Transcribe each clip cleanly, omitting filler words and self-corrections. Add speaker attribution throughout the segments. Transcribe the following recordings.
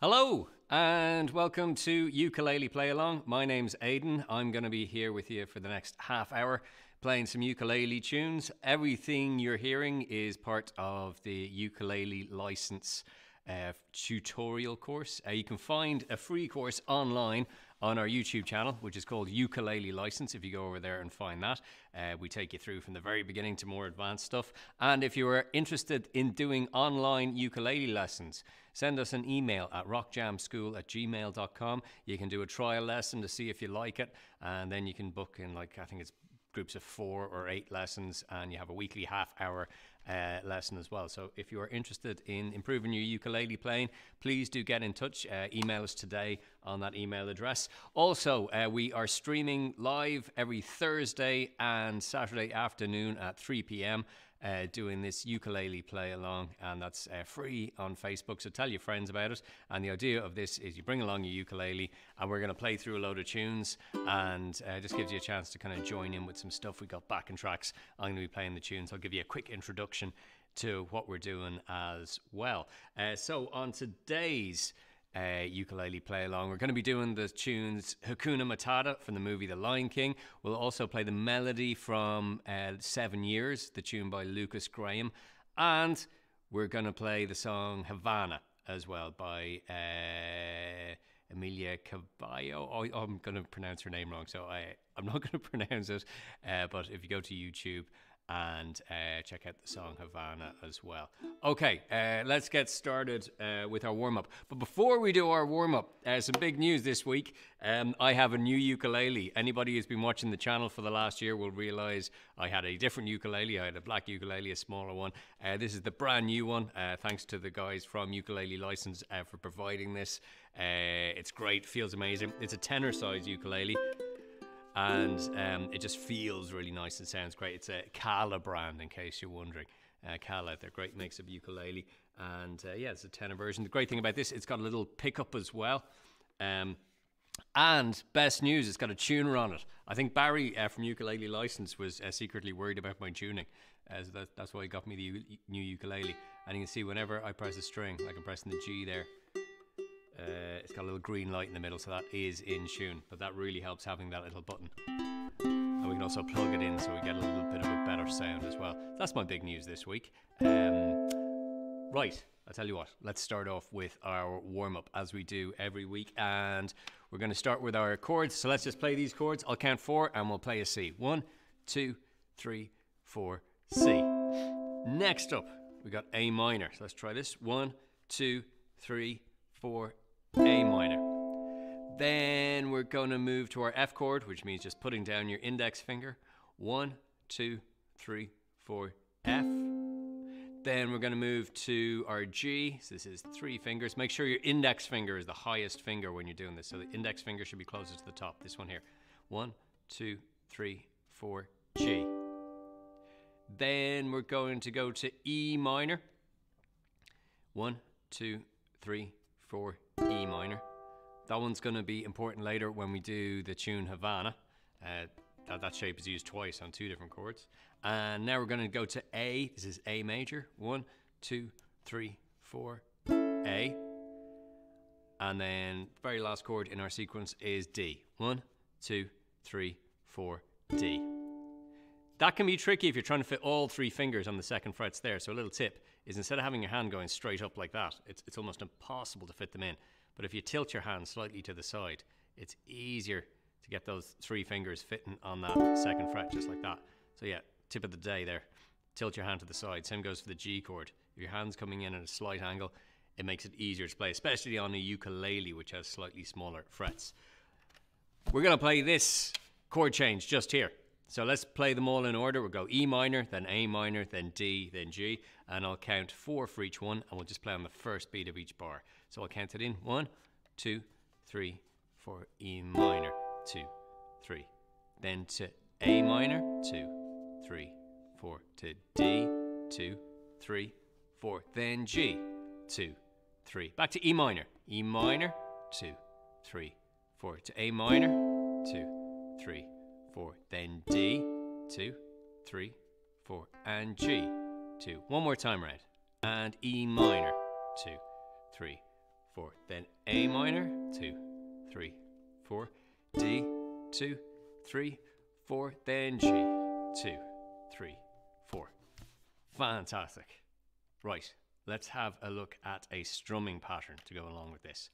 Speaker 1: Hello and welcome to Ukulele Play Along. My name's Aidan. I'm going to be here with you for the next half hour playing some ukulele tunes. Everything you're hearing is part of the ukulele license tutorial course. You can find a free course online on our YouTube channel, which is called Ukulele License. If you go over there and find that, we take you through from the very beginning to more advanced stuff. And if you are interested in doing online ukulele lessons, send us an email at rockjamschool@gmail.com. You can do a trial lesson to see if you like it, and then you can book in, like, I think it's groups of 4 or 8 lessons, and you have a weekly half-hour lesson as well. So if you are interested in improving your ukulele playing, please do get in touch. Email us today on that email address. Also, we are streaming live every Thursday and Saturday afternoon at 3 p.m. Doing this ukulele play along, and that's free on Facebook, so tell your friends about it. And the idea of this is you bring along your ukulele and we're going to play through a load of tunes, and just gives you a chance to kind of join in with some stuff. We got backing tracks. I'm going to be playing the tunes. I'll give you a quick introduction to what we're doing as well. So on today's ukulele play along, we're going to be doing the tunes Hakuna Matata from the movie The Lion King. We'll also play the melody from 7 Years, the tune by Lucas Graham, and we're going to play the song Havana as well by Emilia Caballo. I'm going to pronounce her name wrong, so I'm not going to pronounce it, but if you go to YouTube and check out the song Havana as well. Okay, let's get started with our warm-up. But before we do our warm-up, some big news this week. I have a new ukulele. Anybody who's been watching the channel for the last year will realize I had a different ukulele. I had a black ukulele, a smaller one. This is the brand new one. Thanks to the guys from Ukulele License for providing this. It's great, feels amazing. It's a tenor size ukulele, and it just feels really nice and sounds great. It's a Kala brand, in case you're wondering. Kala, they're great mix of ukulele, and yeah, it's a tenor version. The great thing about this, it's got a little pickup as well, and best news, it's got a tuner on it. I think Barry from Ukulele License was secretly worried about my tuning, so that's why he got me the new ukulele. And you can see whenever I press a string, like I'm pressing the G there, it's got a little green light in the middle, so that is in tune. But that really helps having that little button. And we can also plug it in so we get a little bit of a better sound as well. That's my big news this week. Right, I'll tell you what, let's start off with our warm-up as we do every week. And we're going to start with our chords. So let's just play these chords. I'll count 4 and we'll play a C. 1, 2, 3, 4, C. Next up, we got A minor. So let's try this. 1, 2, 3, 4, A minor. Then we're going to move to our F chord, which means just putting down your index finger. 1, 2, 3, 4, F. Then we're going to move to our G. So this is 3 fingers. Make sure your index finger is the highest finger when you're doing this. So the index finger should be closer to the top. This one here. 1, 2, 3, 4, G. Then we're going to go to E minor. 1, 2, 3, 4, E minor. That one's going to be important later when we do the tune Havana. That shape is used twice on 2 different chords. And now we're going to go to A. This is A major. 1, 2, 3, 4, A. And then the very last chord in our sequence is D. 1, 2, 3, 4, D. That can be tricky if you're trying to fit all 3 fingers on the second frets there. So a little tip is, instead of having your hand going straight up like that, it's almost impossible to fit them in. But if you tilt your hand slightly to the side, it's easier to get those 3 fingers fitting on that second fret, just like that. So yeah, tip of the day there. Tilt your hand to the side. Same goes for the G chord. If your hand's coming in at a slight angle, it makes it easier to play, especially on a ukulele, which has slightly smaller frets. We're going to play this chord change just here. So let's play them all in order. We'll go E minor, then A minor, then D, then G. And I'll count 4 for each one, and we'll just play on the first beat of each bar. So I'll count it in. 1, 2, 3, 4, E minor, 2, 3. Then to A minor, 2, 3, 4. To D, 2, 3, 4. Then G, 2, 3. Back to E minor. E minor, 2, 3, 4. To A minor, 2, 3, 4. Then D, 2, 3, 4. And G, 2. One more time round. And E minor, 2, 3, 4. Then A minor, 2, 3, 4. D, 2, 3, 4. Then G, 2, 3, 4. Fantastic. Right, let's have a look at a strumming pattern to go along with this.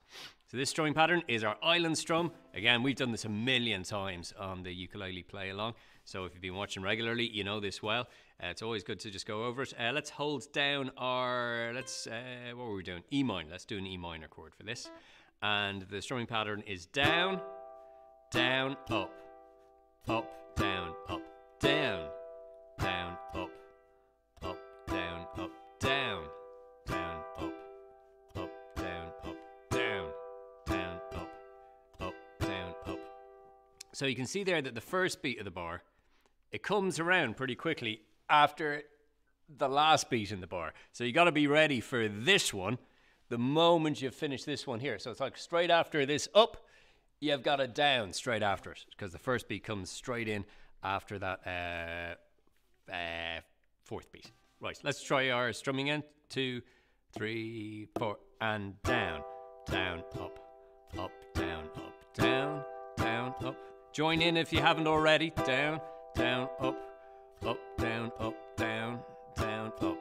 Speaker 1: So this strumming pattern is our island strum. Again, we've done this a million times on the ukulele play along. So if you've been watching regularly, you know this well. It's always good to just go over it. Let's hold down our, what were we doing? E minor. Let's do an E minor chord for this. And the strumming pattern is down, down, up, up, down, up, down, down, up, up, down, up, down, down, up, up, down, up, down, down, up, up, down, up. So you can see there that the first beat of the bar, it comes around pretty quickly after the last beat in the bar. So you got to be ready for this one the moment you finish this one here. So it's like straight after this up, you've got a down straight after it, because the first beat comes straight in after that fourth beat. Right, let's try our strumming again. 2, 3, 4, and down, down, up, up, down, up, down, down, up. Join in if you haven't already. Down, down, up, up, down, up, down, down, up,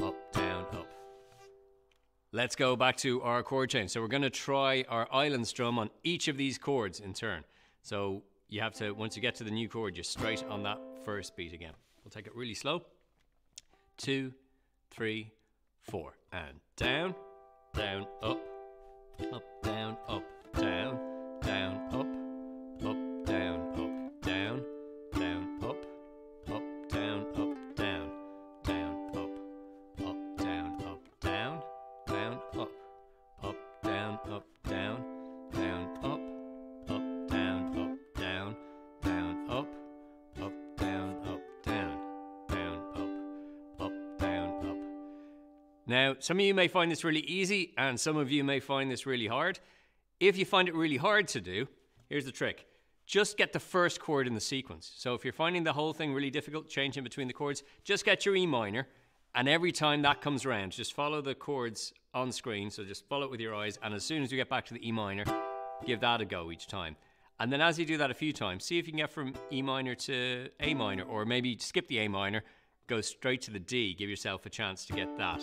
Speaker 1: up, down, up. Let's go back to our chord change. So we're going to try our island strum on each of these chords in turn. So you have to, once you get to the new chord, you're straight on that first beat again. We'll take it really slow. 2, 3, 4, and down, down, up, up, down, up, down, down, up, up, down, up, down, down, up, up, down, up, down, down, up, up, down, up, down, down, up, up, down, up, down, down, up, up, down, up, down, down, up, up, down, up, down, down, up, down, up. Now, some of you may find this really easy, and some of you may find this really hard. If you find it really hard to do, here's the trick. Just get the first chord in the sequence. So if you're finding the whole thing really difficult, changing between the chords, just get your E minor, and every time that comes around, just follow the chords on screen. So just follow it with your eyes, and as soon as you get back to the E minor, give that a go each time. And then as you do that a few times, see if you can get from E minor to A minor, or maybe skip the A minor, go straight to the D, give yourself a chance to get that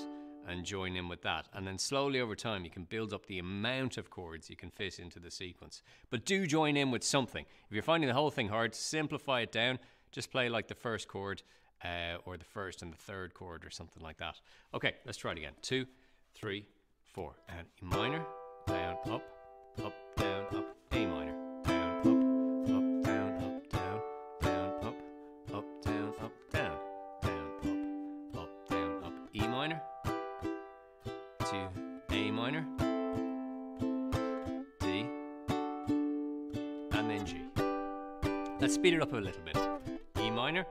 Speaker 1: and join in with that. And then slowly over time, you can build up the amount of chords you can fit into the sequence. But do join in with something. If you're finding the whole thing hard, simplify it down. Just play like the first chord or the first and the third chord or something like that. Okay, let's try it again. 2, 3, 4, and E minor, down, up, up, down, up, A minor, down, up, down, up, down, down, up, down, up, down, down, up, down, up, E minor, to A minor, D, and then G. Let's speed it up a little bit. E minor,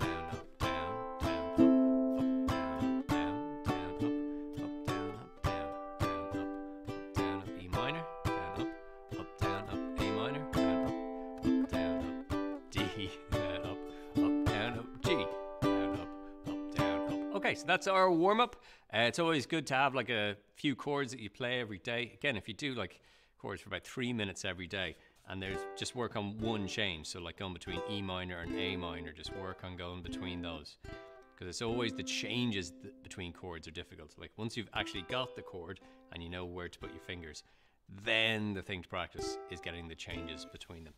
Speaker 1: down, up, down, down, up, down, down, up, down, up, down, down, up, E minor, down, up, A minor, down, up, D, down, up, G, down, up. Okay, so that's our warm-up. It's always good to have like a few chords that you play every day. Again, if you do like chords for about 3 minutes every day, and there's just work on one change, so like going between E minor and A minor, just work on going between those, because it's always the changes between chords are difficult. Like once you've actually got the chord and you know where to put your fingers, then the thing to practice is getting the changes between them.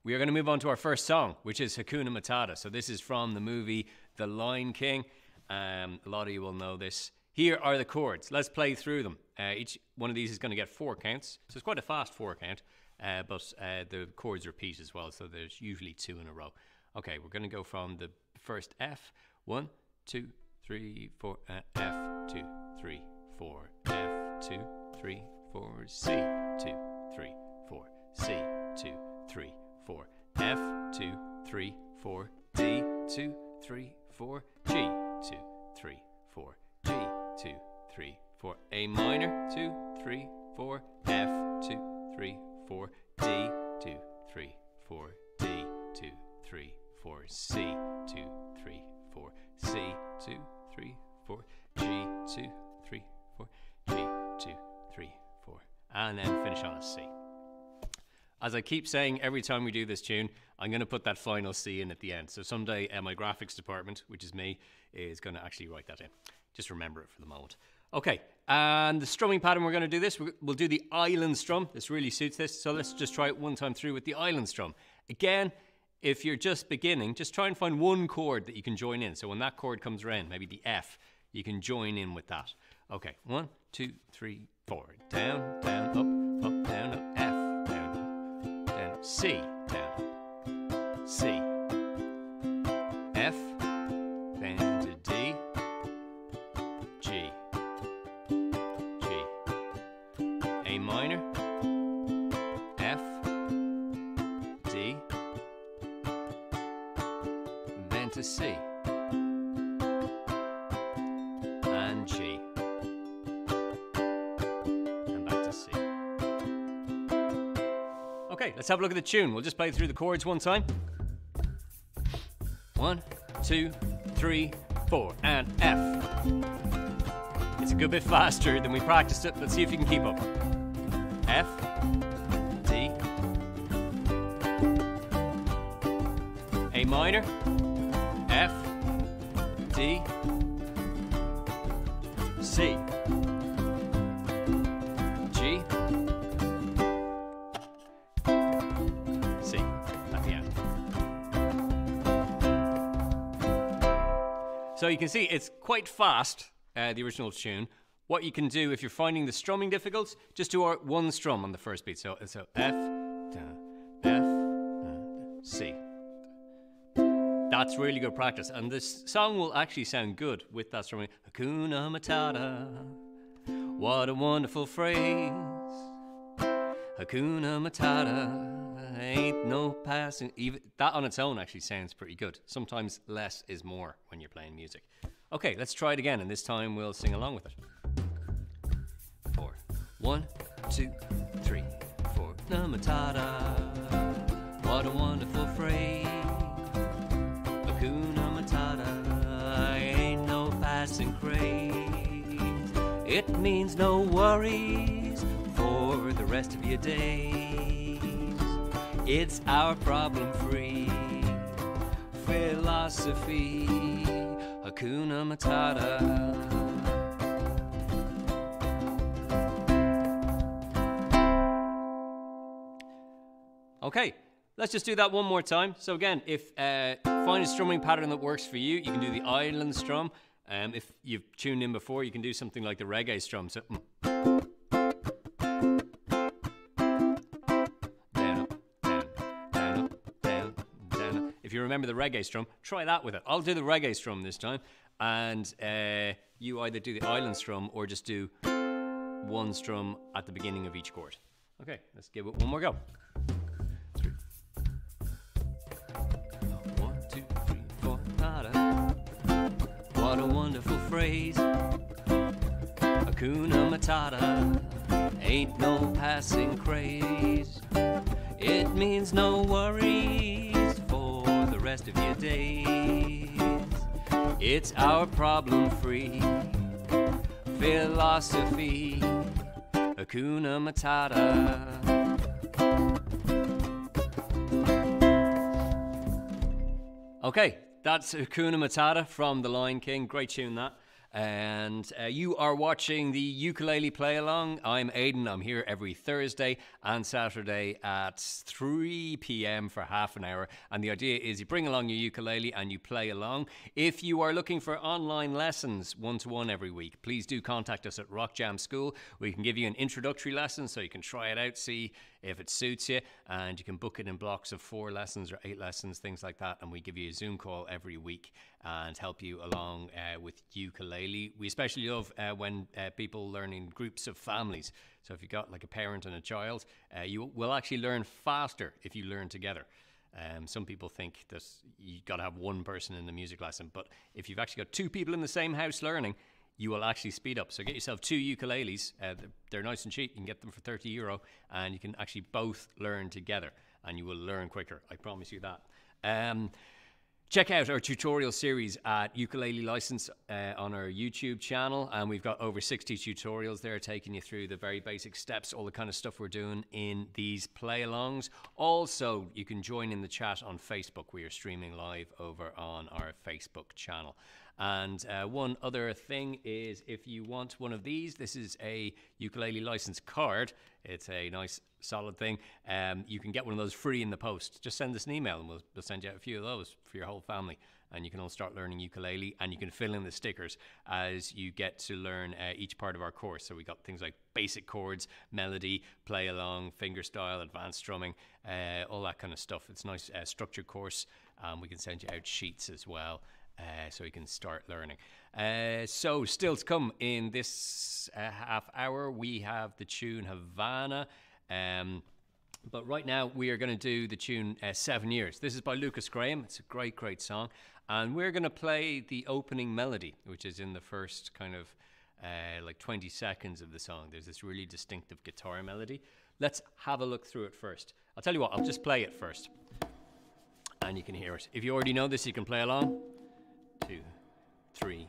Speaker 1: We are going to move on to our first song, which is Hakuna Matata. So this is from the movie The Lion King. A lot of you will know this. Here are the chords. Let's play through them. Each one of these is going to get 4 counts. So it's quite a fast 4 count, but the chords repeat as well. So there's usually 2 in a row. Okay, we're going to go from the first F. 1, 2, 3, 4. F, 2, 3, 4. F, 2, 3, 4. C, 2, 3, 4. C, 2, 3, 4. F, 2, 3, 4. D, 2, 3, 4. G, 2, 3, 4. G, 2, 3, 4. A minor, 2, 3, 4. F, 2, 3, 4. D, 2, 3, 4. D, 2, 3, 4. C, 2, 3, 4. C, 2, 3, 4. G, 2, 3, 4. G, 2, and then finish on a C. As I keep saying every time we do this tune, I'm going to put that final C in at the end. So someday my graphics department, which is me, is going to actually write that in. Just remember it for the moment. Okay, and the strumming pattern we're going to do this, we'll do the island strum. This really suits this. So let's just try it one time through with the island strum. Again, if you're just beginning, just try and find one chord that you can join in. So when that chord comes around, maybe the F, you can join in with that. Okay, 1, 2, 3, 4. Down, down, up, down, up, F, down, down, C, down, C, F, down to D, G, G, A minor, F, D, then to C, and G, and back to C. Okay, let's have a look at the tune. We'll just play through the chords one time. 1, 2, 3, 4, and F. It's a good bit faster than we practiced it. Let's see if you can keep up. F, D, A minor, F, D, C, G, C at the end. So you can see it's quite fast, the original tune. What you can do if you're finding the strumming difficult, just do our one strum on the first beat. So F, F, C. That's really good practice, and this song will actually sound good with that strumming. Hakuna Matata, what a wonderful phrase. Hakuna Matata, ain't no passing. Even that on its own actually sounds pretty good. Sometimes less is more when you're playing music. Okay, let's try it again, and this time we'll sing along with it. 4, 1, 2, 3, 4. Hakuna Matata, what a wonderful phrase. Hakuna Matata, ain't no passing craze. It means no worries for the rest of your days. It's our problem-free philosophy. Hakuna Matata. Okay, let's just do that one more time. So again, if find a strumming pattern that works for you, you can do the island strum. If you've tuned in before, you can do something like the reggae strum. So down, up, down, down, up, down, down, up. If you remember the reggae strum, try that with it. I'll do the reggae strum this time, and you either do the island strum or just do one strum at the beginning of each chord. Okay, let's give it one more go. 1, 2, 3, 4. What a wonderful phrase. Hakuna Matata, ain't no passing craze. It means no worries for the rest of your days. It's our problem-free philosophy. Hakuna Matata. Okay, that's Hakuna Matata from The Lion King. Great tune, that. And you are watching the Ukulele Play Along. I'm Aidan. I'm here every Thursday and Saturday at 3 p.m. for half an hour. And the idea is you bring along your ukulele and you play along. If you are looking for online lessons, one-to-one every week, please do contact us at Rock Jam School. We can give you an introductory lesson so you can try it out, see if it suits you, and you can book it in blocks of 4 lessons or 8 lessons, things like that, and we give you a Zoom call every week and help you along with ukulele. We especially love when people learn in groups of families. So if you've got like a parent and a child, you will actually learn faster if you learn together. Some people think that you've got to have one person in the music lesson, but if you've actually got 2 people in the same house learning, you will actually speed up. So get yourself 2 ukuleles. They're nice and cheap. You can get them for €30, and you can actually both learn together, and you will learn quicker. I promise you that. Check out our tutorial series at Ukulele License on our YouTube channel, and we've got over 60 tutorials there taking you through the very basic steps, all the kind of stuff we're doing in these play-alongs. Also, you can join in the chat on Facebook. We are streaming live over on our Facebook channel. And one other thing is, if you want one of these, this is a ukulele license card. It's a nice solid thing. You can get one of those free in the post. Just send us an email and we'll send you out a few of those for your whole family. And you can all start learning ukulele, and you can fill in the stickers as you get to learn each part of our course. So we got things like basic chords, melody, play along, fingerstyle, advanced strumming, all that kind of stuff. It's a nice structured course. We can send you out sheets as well. So you can start learning. So still to come in this half hour, we have the tune Havana. But right now we are going to do the tune 7 Years. This is by Lucas Graham. It's a great, great song. And we're going to play the opening melody, which is in the first kind of like 20 seconds of the song. There's this really distinctive guitar melody. Let's have a look through it first. I'll tell you what, I'll just play it first. And you can hear it. If you already know this, you can play along. 2, 3.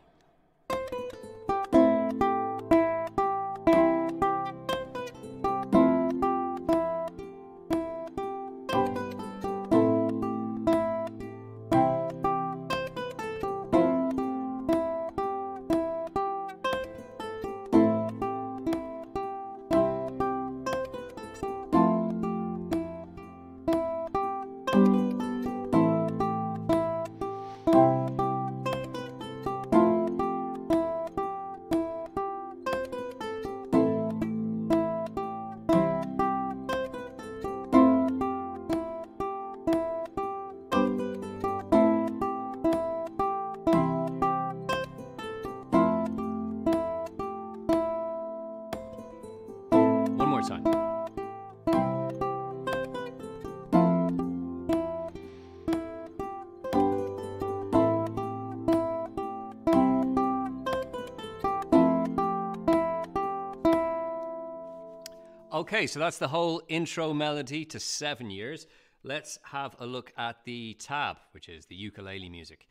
Speaker 1: Okay, so that's the whole intro melody to 7 Years. Let's have a look at the tab, which is the ukulele music.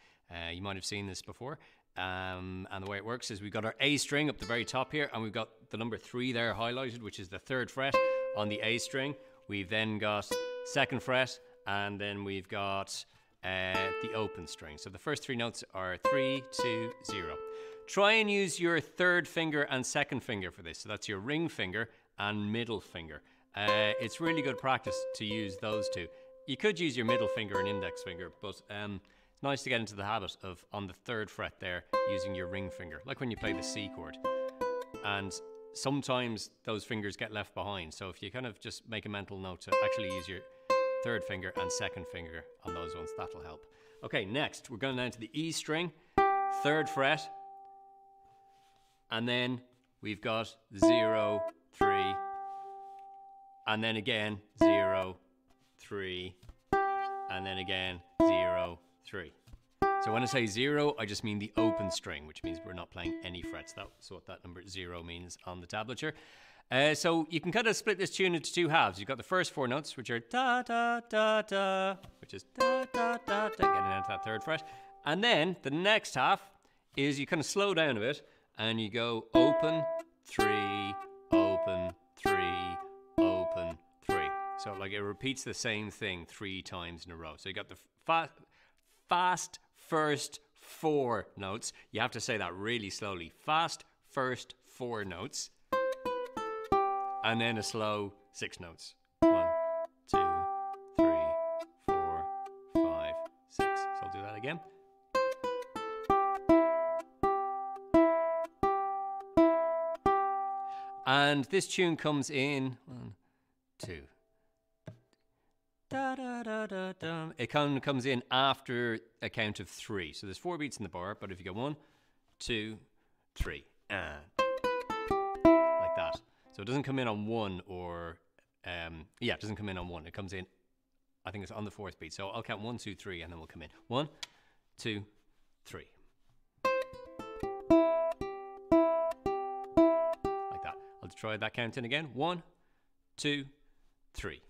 Speaker 1: You might have seen this before. And the way it works is we've got our A string up the very top here, and we've got the number 3 there highlighted, which is the 3rd fret on the A string. We've then got 2nd fret, and then we've got the open string. So the first 3 notes are 3, 2, 0. Try and use your 3rd finger and 2nd finger for this. So that's your ring finger and middle finger. It's really good practice to use those two. You could use your middle finger and index finger, but it's nice to get into the habit of, on the 3rd fret there, using your ring finger, like when you play the C chord. And sometimes those fingers get left behind, so if you kind of just make a mental note to actually use your 3rd finger and 2nd finger on those ones, that'll help. Okay, next we're going down to the E string, 3rd fret, and then we've got 0, 3, and then again 0, 3, and then again 0, 3. So when I say 0, I just mean the open string, which means we're not playing any frets. That's what that number 0 means on the tablature. So you can kind of split this tune into 2 halves. You've got the first 4 notes, which are da da da da, which is da da da da, getting down to that 3rd fret. And then the next half is you kind of slow down a bit and you go open, 3, open, 3, open, 3. So like it repeats the same thing 3 times in a row. So you got the fast first 4 notes. You have to say that really slowly. Fast first 4 notes. And then a slow 6 notes. 1, 2, 3, 4, 5, 6. So I'll do that again. And this tune comes in 1, 2. Da, da, da, da, da. It kind of comes in after a count of 3. So there's 4 beats in the bar, but if you go 1, 2, 3, like that. So it doesn't come in on 1 or, it doesn't come in on 1. It comes in, I think it's on the 4th beat. So I'll count 1, 2, 3, and then we'll come in. 1, 2, 3. Like that. I'll try that count in again. 1, 2, 3.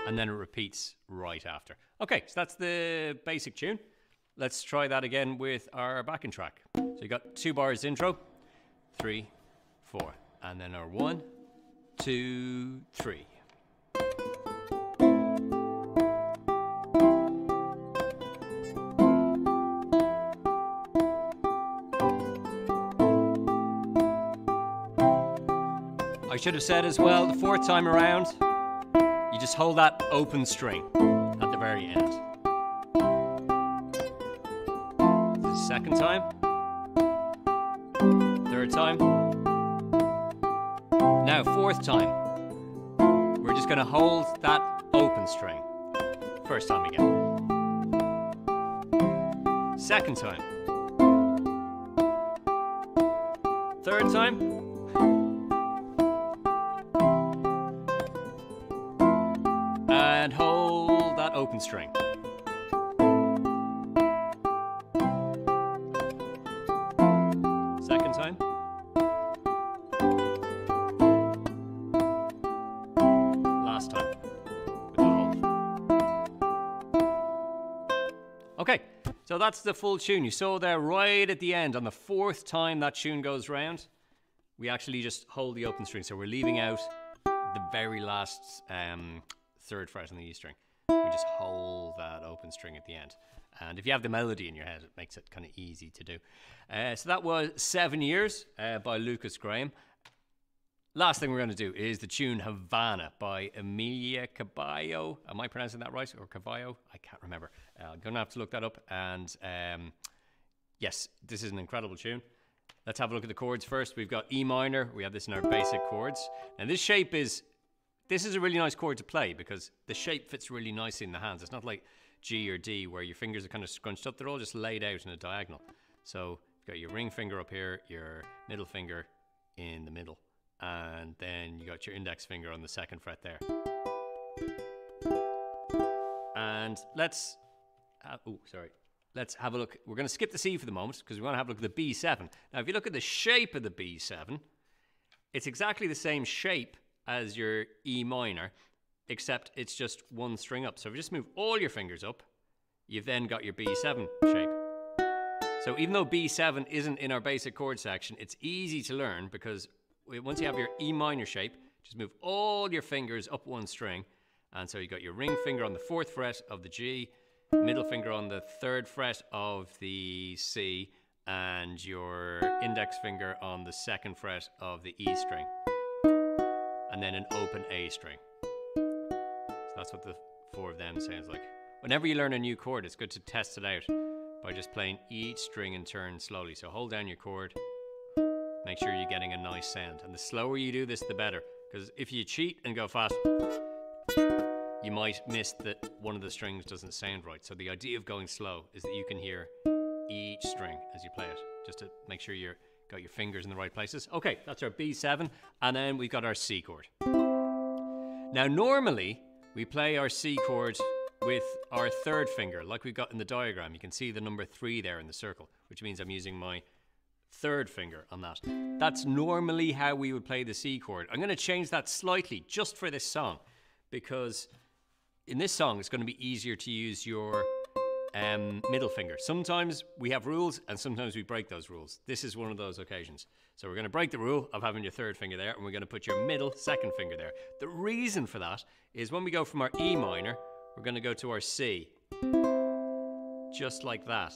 Speaker 1: and then it repeats right after. Okay, so that's the basic tune. Let's try that again with our backing track. So you got 2 bars intro, 3, 4, and then our 1, 2, 3. I should have said as well, the 4th time around, you just hold that open string at the very end. The 2nd time, 3rd time. Now 4th time, we're just going to hold that open string. 1st time again. 2nd time. 3rd time. And hold that open string. Second time. Last time with the hold. Okay, so that's the full tune. You saw there right at the end, on the 4th time that tune goes round, we actually just hold the open string. So we're leaving out the very last 3rd fret on the E string. We just hold that open string at the end. And if you have the melody in your head, it makes it kind of easy to do. So that was 7 Years by Lucas Graham. Last thing we're going to do is the tune Havana by Emilia Caballo. Am I pronouncing that right? Or Caballo? I can't remember. I'm going to have to look that up. And yes, this is an incredible tune. Let's have a look at the chords first. We've got E minor. We have this in our basic chords. And this shape is... This is a really nice chord to play because the shape fits really nicely in the hands. It's not like G or D where your fingers are kind of scrunched up. They're all just laid out in a diagonal. So you've got your ring finger up here, your middle finger in the middle, and then you got your index finger on the 2nd fret there. And let's have a look. We're going to skip the C for the moment because we want to have a look at the B7. Now, if you look at the shape of the B7, it's exactly the same shape as your E minor, except it's just 1 string up. So if you just move all your fingers up, you've then got your B7 shape. So even though B7 isn't in our basic chord section, it's easy to learn because once you have your E minor shape, just move all your fingers up 1 string. And so you got your ring finger on the 4th fret of the G, middle finger on the 3rd fret of the C, and your index finger on the 2nd fret of the E string. And then an open A string. So that's what the 4 of them sounds like. Whenever you learn a new chord, it's good to test it out by just playing each string in turn slowly. So hold down your chord, make sure you're getting a nice sound. And the slower you do this, the better. Because if you cheat and go fast, you might miss that one of the strings doesn't sound right. So the idea of going slow is that you can hear each string as you play it, just to make sure you're got your fingers in the right places. Okay, that's our B7, and then we've got our C chord. Now, normally, we play our C chord with our 3rd finger, like we've got in the diagram. You can see the number 3 there in the circle, which means I'm using my 3rd finger on that. That's normally how we would play the C chord. I'm going to change that slightly just for this song, because in this song, it's going to be easier to use your middle finger. Sometimes we have rules and sometimes we break those rules. This is one of those occasions. So we're going to break the rule of having your 3rd finger there, and we're going to put your middle 2nd finger there. The reason for that is when we go from our E minor, we're going to go to our C. Just like that.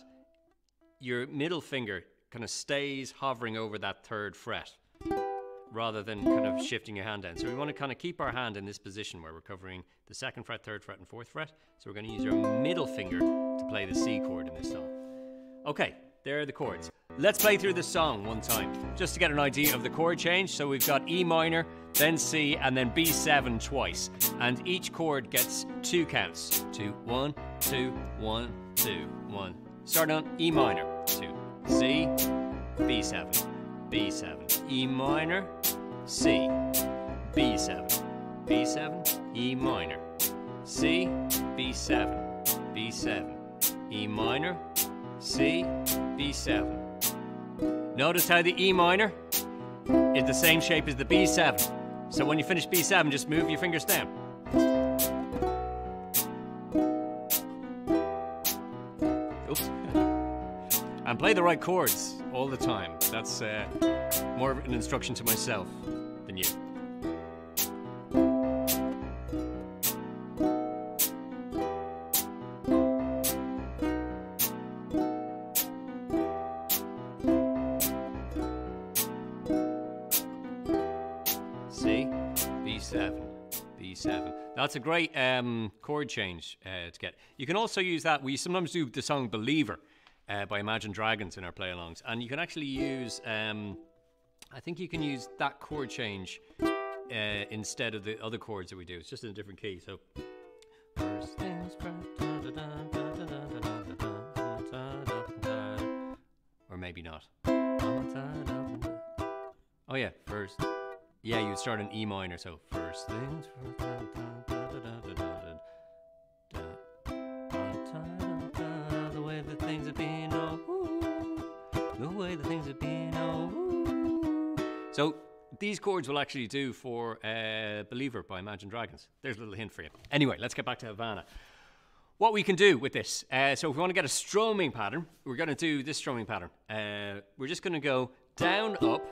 Speaker 1: Your middle finger kind of stays hovering over that 3rd fret rather than kind of shifting your hand down. So we want to kind of keep our hand in this position where we're covering the 2nd fret, 3rd fret, and 4th fret. So we're going to use our middle finger to play the C chord in this song. Okay, there are the chords. Let's play through the song one time, just to get an idea of the chord change. So we've got E minor, then C, and then B7 twice. And each chord gets 2 counts. 2, 1, 2, 1, 2, 1. Start on E minor, 2, C, B7, B7, E minor, C, B7, B7, E minor, C, B7, B7, E minor, C, B7. Notice how the E minor is the same shape as the B7. So when you finish B7, just move your fingers down. Oops. And play the right chords all the time. That's more of an instruction to myself than you. C, B7, B7. That's a great chord change to get. You can also use that. We sometimes do the song Believer by Imagine Dragons in our play-alongs. And you can actually use, I think you can use that chord change instead of the other chords that we do. It's just in a different key. So, first things first. Or maybe not. Oh yeah, first. Yeah, you start in E minor, so first things first. The way the things have been, oh, the way the things have been, oh. So these chords will actually do for Believer by Imagine Dragons. There's a little hint for you. Anyway, let's get back to Havana. What we can do with this, so if we want to get a strumming pattern, we're going to do this strumming pattern. We're just going to go down, up.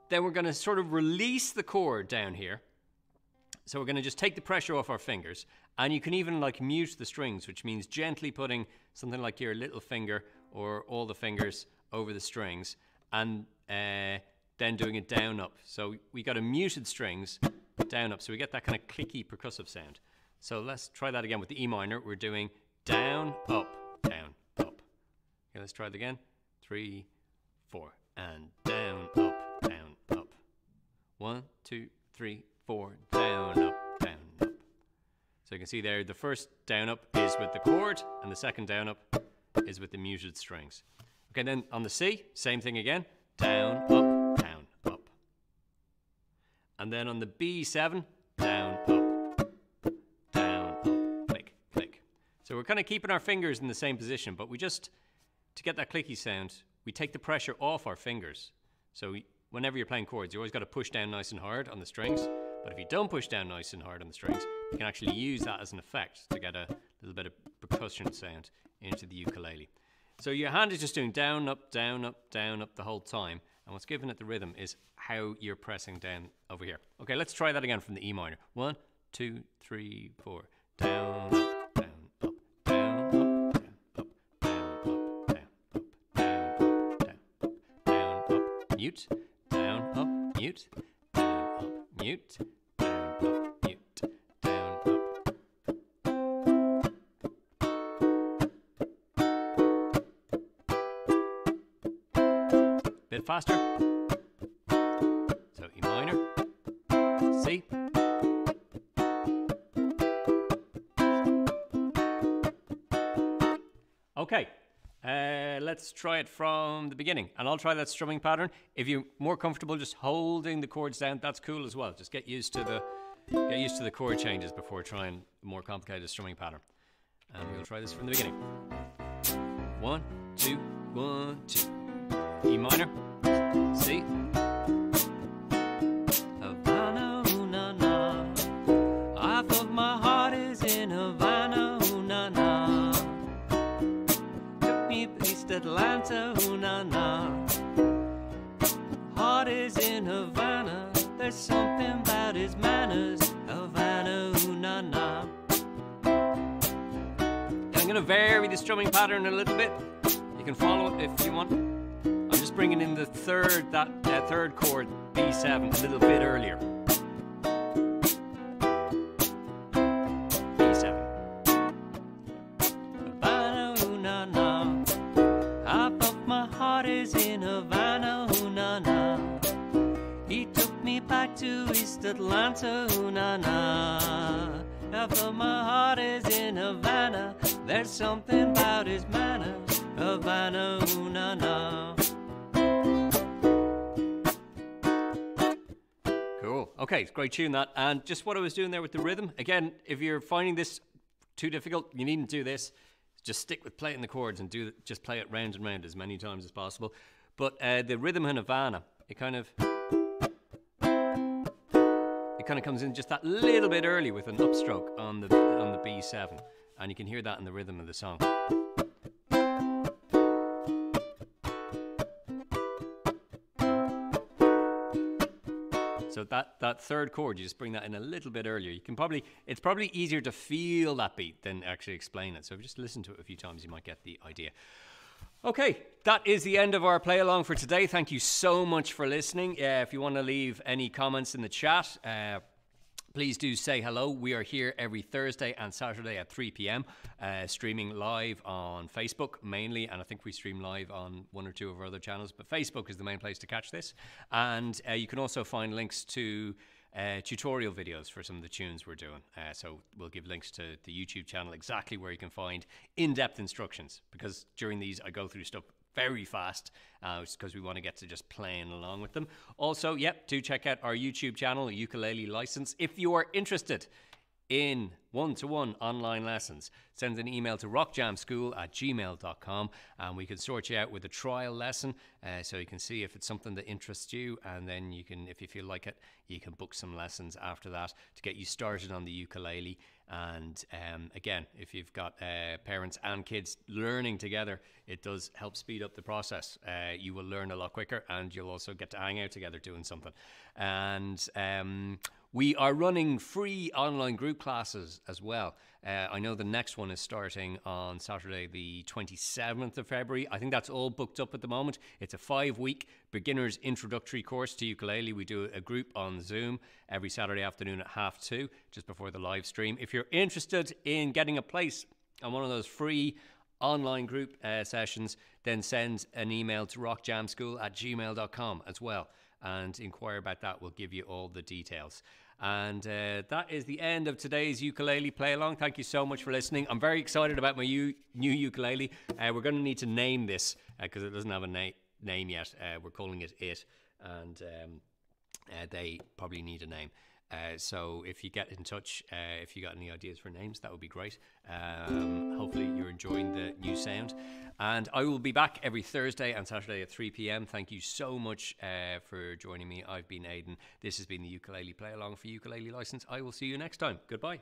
Speaker 1: Then we're going to sort of release the chord down here. So we're going to just take the pressure off our fingers. And you can even like mute the strings, which means gently putting something like your little finger or all the fingers over the strings. And then doing it down, up. So we got a muted strings, down, up. So we get that kind of clicky percussive sound. So let's try that again with the E minor. We're doing down, up, down, up. Okay, let's try it again. 3, 4. And down, up. 1, 2, 3, 4, down, up, down, up. So you can see there, the first down, up is with the chord, and the second down, up is with the muted strings. Okay, then on the C, same thing again. Down, up, down, up. And then on the B7, down, up, click, click. So we're kind of keeping our fingers in the same position, but we just, to get that clicky sound, we take the pressure off our fingers. So whenever you're playing chords, you always got to push down nice and hard on the strings. But if you don't push down nice and hard on the strings, you can actually use that as an effect to get a little bit of percussion sound into the ukulele. So your hand is just doing down, up, down, up, down, up the whole time. And what's giving it the rhythm is how you're pressing down over here. Okay, let's try that again from the E minor. 1, 2, 3, 4. Down, up, down, up, down, up, down, up, down, up, down, up, down, up, down, up, mute. Down, up, mute, down, up, mute, down, up, mute, down, up. Bit faster. So E minor, C. Okay. Let's try it from the beginning, and I'll try that strumming pattern. If you're more comfortable just holding the chords down, that's cool as well. Just get used to the chord changes before trying a more complicated strumming pattern. And we'll try this from the beginning. 1, 2, 1, 2. E minor, C. Havana, ooh, na, na. Half of my heart is in Havana, ooh, na, na. East Atlanta, ooh, na, na. Heart is in Havana. There's something about his manners. Havana, ooh, na, na. I'm going to vary the strumming pattern a little bit. You can follow it if you want. I'm just bringing in the third chord, B7, a little bit earlier. In Havana, ooh, na, na. He took me back to East Atlanta, ooh, na, na. Half of my heart is in Havana. There's something about his manners. Havana, ooh, na, na. Cool. Okay, it's a great tune that. And just what I was doing there with the rhythm. Again, if you're finding this too difficult, you needn't do this. Just stick with playing the chords and just play it round and round as many times as possible. But the rhythm in Havana, it kind of comes in just that little bit early with an upstroke on the B7, and you can hear that in the rhythm of the song. So that third chord, you just bring that in a little bit earlier. It's probably easier to feel that beat than actually explain it. So if you just listen to it a few times, you might get the idea. Okay, that is the end of our play along for today. Thank you so much for listening. If you want to leave any comments in the chat, please do say hello. We are here every Thursday and Saturday at 3 p.m, streaming live on Facebook mainly, and I think we stream live on one or two of our other channels, but Facebook is the main place to catch this. And you can also find links to tutorial videos for some of the tunes we're doing. So we'll give links to the YouTube channel, exactly where you can find in-depth instructions, because during these I go through stuff very fast, because we want to get to just playing along with them. Also, do check out our YouTube channel, Ukulele License. If you are interested in one-to-one online lessons, send an email to rockjamschool@gmail.com, and we can sort you out with a trial lesson, so you can see if it's something that interests you, and then you can, if you feel like it, you can book some lessons after that to get you started on the ukulele. And again, if you've got parents and kids learning together, it does help speed up the process. You will learn a lot quicker, and you'll also get to hang out together doing something. And we are running free online group classes as well. I know the next one is starting on Saturday, the 27th of February. I think that's all booked up at the moment. It's a 5-week beginner's introductory course to ukulele. We do a group on Zoom every Saturday afternoon at 2:30, just before the live stream. If you're interested in getting a place on one of those free online group sessions, then send an email to rockjamschool@gmail.com as well, and inquire about that. We'll give you all the details. And that is the end of today's ukulele play along. Thank you so much for listening. I'm very excited about my new ukulele. We're going to need to name this because it doesn't have a name yet. We're calling it It, and they probably need a name. So if you get in touch, if you got any ideas for names, that would be great. Hopefully you're enjoying the new sound. And I will be back every Thursday and Saturday at 3 p.m. Thank you so much for joining me. I've been Aidan. This has been the Ukulele Play Along for Ukulele License. I will see you next time. Goodbye.